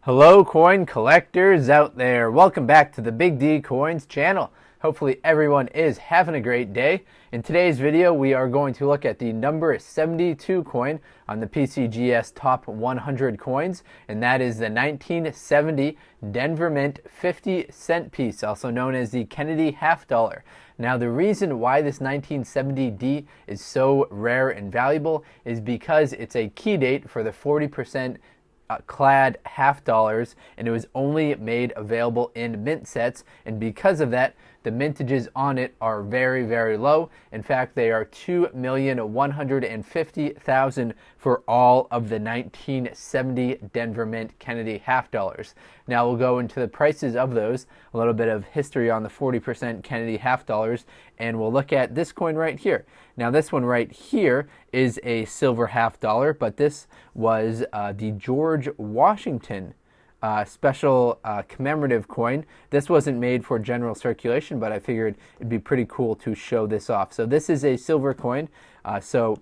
Hello coin collectors out there. Welcome back to the Big D Coins channel. Hopefully everyone is having a great day. In today's video we are going to look at the number 72 coin on the PCGS top 100 coins, and that is the 1970 Denver Mint 50-cent piece, also known as the Kennedy half dollar. Now the reason why this 1970D is so rare and valuable is because it's a key date for the 40% clad half dollars, and it was only made available in mint sets, and because of that the mintages on it are very, very low. In fact, they are 2,150,000 for all of the 1970 Denver Mint Kennedy half dollars. Now we'll go into the prices of those, a little bit of history on the 40% Kennedy half dollars, and we'll look at this coin right here. Now this one right here is a silver half dollar, but this was the George Washington special commemorative coin. This wasn't made for general circulation, but I figured it'd be pretty cool to show this off. So this is a silver coin. So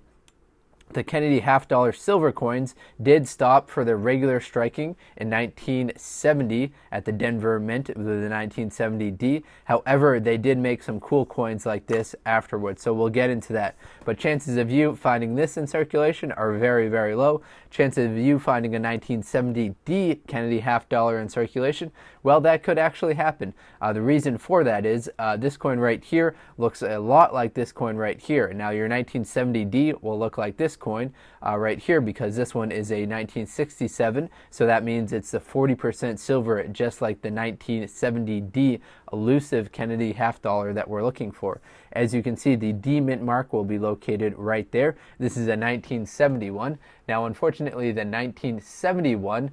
the Kennedy half dollar silver coins did stop for their regular striking in 1970 at the Denver Mint with the 1970D. However, they did make some cool coins like this afterwards, so we'll get into that. But chances of you finding this in circulation are very, very low. Chances of you finding a 1970D Kennedy half dollar in circulation, well, that could actually happen. The reason for that is this coin right here looks a lot like this coin right here. Now your 1970D will look like this coin right here, because this one is a 1967, so that means it's the 40% silver, just like the 1970D elusive Kennedy half dollar that we're looking for. As you can see, the D mint mark will be located right there. This is a 1971. Now unfortunately the 1971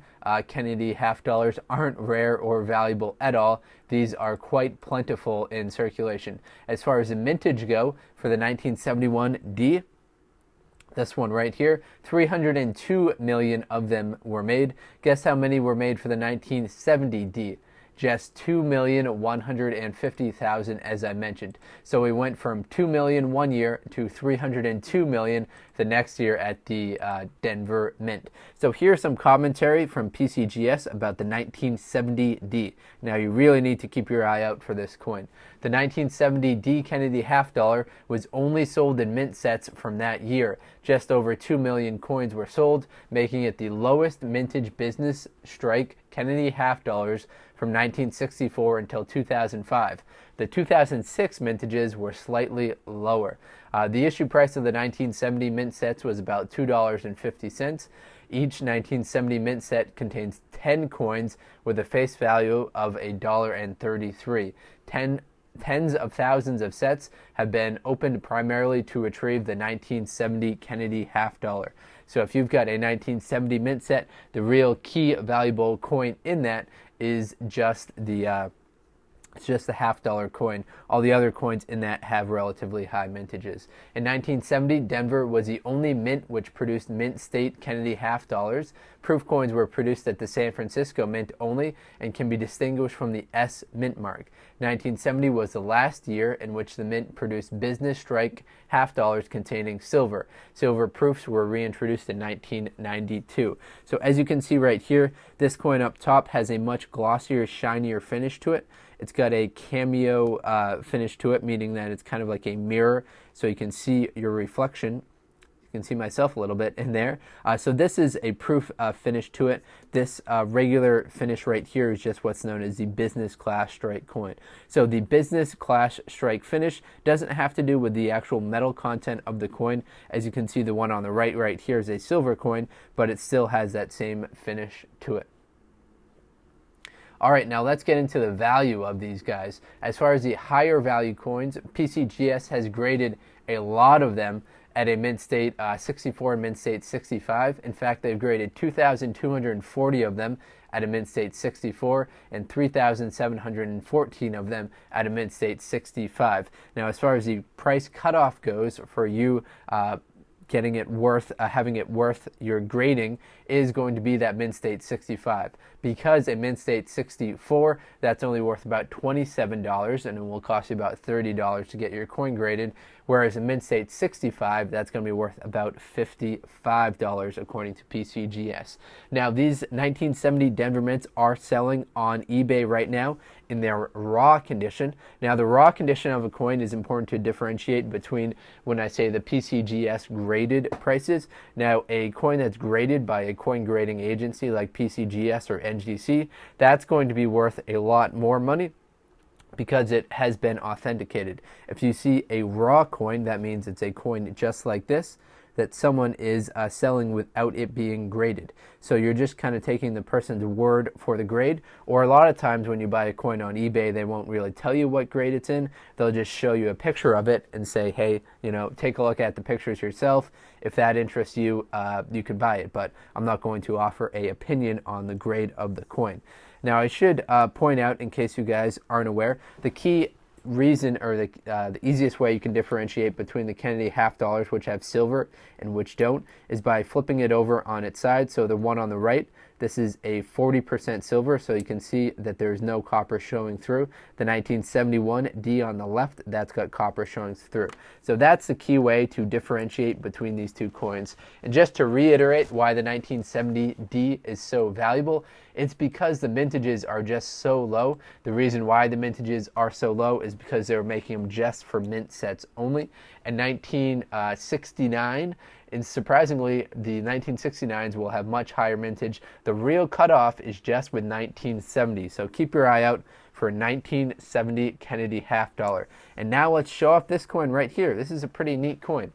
Kennedy half dollars aren't rare or valuable at all. These are quite plentiful in circulation. As far as the mintage go, for the 1971D, this one right here, 302 million of them were made. Guess how many were made for the 1970D? Just 2,150,000, as I mentioned. So we went from 2 million one year to 302 million the next year at the Denver Mint. So here's some commentary from PCGS about the 1970D. Now you really need to keep your eye out for this coin. The 1970D Kennedy half dollar was only sold in mint sets from that year. Just over 2 million coins were sold, making it the lowest mintage business strike Kennedy half dollars from 1964 until 2005. The 2006 mintages were slightly lower. The issue price of the 1970 mint sets was about $2.50. Each 1970 mint set contains 10 coins with a face value of $1.33. Tens of thousands of sets have been opened primarily to retrieve the 1970 Kennedy half dollar. So if you've got a 1970 mint set, the real key valuable coin in that is just the half dollar coin. All the other coins in that have relatively high mintages. In 1970, Denver was the only mint which produced mint state Kennedy half dollars. Proof coins were produced at the San Francisco Mint only and can be distinguished from the S mint mark. 1970 was the last year in which the mint produced business strike half dollars containing silver. Silver proofs were reintroduced in 1992. So as you can see right here, this coin up top has a much glossier, shinier finish to it. It's got a cameo finish to it, meaning that it's kind of like a mirror, so you can see your reflection. You can see myself a little bit in there. So this is a proof finish to it. This regular finish right here is just what's known as the business class strike coin. So the business class strike finish doesn't have to do with the actual metal content of the coin. As you can see, the one on the right here is a silver coin, but it still has that same finish to it. All right, now let's get into the value of these guys. As far as the higher value coins, PCGS has graded a lot of them at a mint state 64 and mint state 65. In fact, they've graded 2,240 of them at a mint state 64 and 3,714 of them at a mint state 65. Now, as far as the price cutoff goes for you getting it worth, having it worth your grading, is going to be that mint state 65. Because a mint state 64, that's only worth about $27, and it will cost you about $30 to get your coin graded. whereas a mint state 65, that's going to be worth about $55 according to PCGS. Now, these 1970 Denver mints are selling on eBay right now in their raw condition. Now, the raw condition of a coin is important to differentiate between when I say the PCGS graded prices. Now, a coin that's graded by a coin grading agency like PCGS or NGC, that's going to be worth a lot more money because it has been authenticated. If you see a raw coin, that means it's a coin just like this that someone is selling without it being graded. So you're just kind of taking the person's word for the grade, or a lot of times when you buy a coin on eBay, they won't really tell you what grade it's in. They'll just show you a picture of it and say, hey, take a look at the pictures yourself. If that interests you, you can buy it, but I'm not going to offer an opinion on the grade of the coin. Now, I should point out, in case you guys aren't aware, the key reason, or the easiest way you can differentiate between the Kennedy half dollars, which have silver and which don't, is by flipping it over on its side. So the one on the right, this is a 40% silver, so you can see that there's no copper showing through. The 1971 D on the left, that's got copper showing through. So that's the key way to differentiate between these two coins. And just to reiterate why the 1970 D is so valuable, it's because the mintages are just so low. The reason why the mintages are so low is because they were making them just for mint sets only. In 1969, and surprisingly, the 1969s will have much higher mintage. The real cutoff is just with 1970. So keep your eye out for 1970 Kennedy half dollar. And now let's show off this coin right here. This is a pretty neat coin.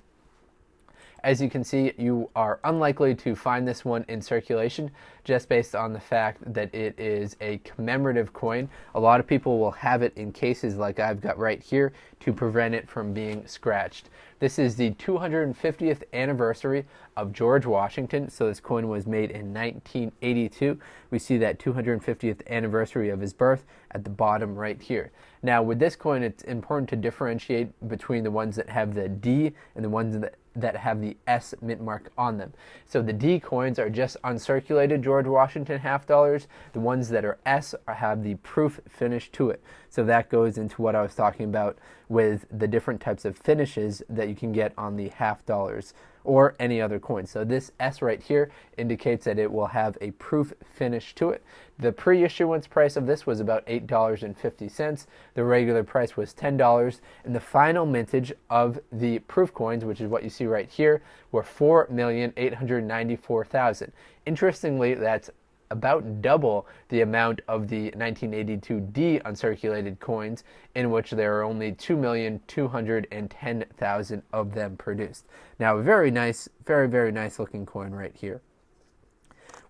As you can see, you are unlikely to find this one in circulation just based on the fact that it is a commemorative coin. A lot of people will have it in cases like I've got right here to prevent it from being scratched. This is the 250th anniversary of George Washington, so this coin was made in 1982. We see that 250th anniversary of his birth at the bottom right here. Now, with this coin, it's important to differentiate between the ones that have the D and the ones that have the S mint mark on them. So the D coins are just uncirculated George Washington half dollars. The ones that are S have the proof finish to it. So that goes into what I was talking about with the different types of finishes that you can get on the half dollars or any other coin. So this S right here indicates that it will have a proof finish to it. The pre-issuance price of this was about $8.50. The regular price was $10. And the final mintage of the proof coins, which is what you see right here, were 4,894,000. Interestingly, that's about double the amount of the 1982 D uncirculated coins, in which there are only 2,210,000 of them produced. Now, a very nice, very, very nice looking coin right here.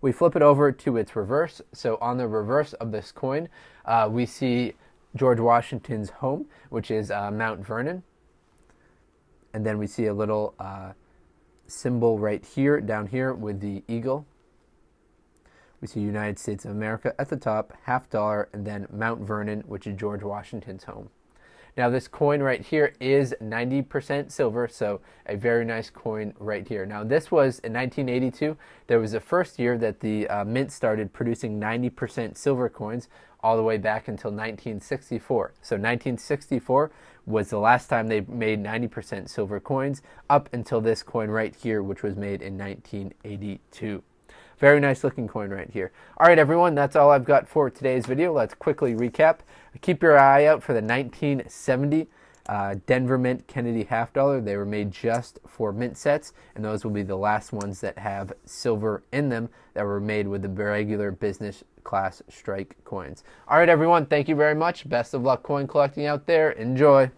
We flip it over to its reverse. So on the reverse of this coin, we see George Washington's home, which is Mount Vernon. And then we see a little symbol right here, down here, with the eagle. We see United States of America at the top, half dollar, and then Mount Vernon, which is George Washington's home. Now, this coin right here is 90% silver, so a very nice coin right here. Now, this was in 1982. There was the first year that the mint started producing 90% silver coins, all the way back until 1964. So 1964 was the last time they made 90% silver coins, up until this coin right here, which was made in 1982. Very nice looking coin right here. All right, everyone, that's all I've got for today's video. Let's quickly recap. Keep your eye out for the 1970 Denver Mint Kennedy half dollar. They were made just for mint sets, and those will be the last ones that have silver in them that were made with the regular business class strike coins. All right, everyone, thank you very much. Best of luck coin collecting out there. Enjoy.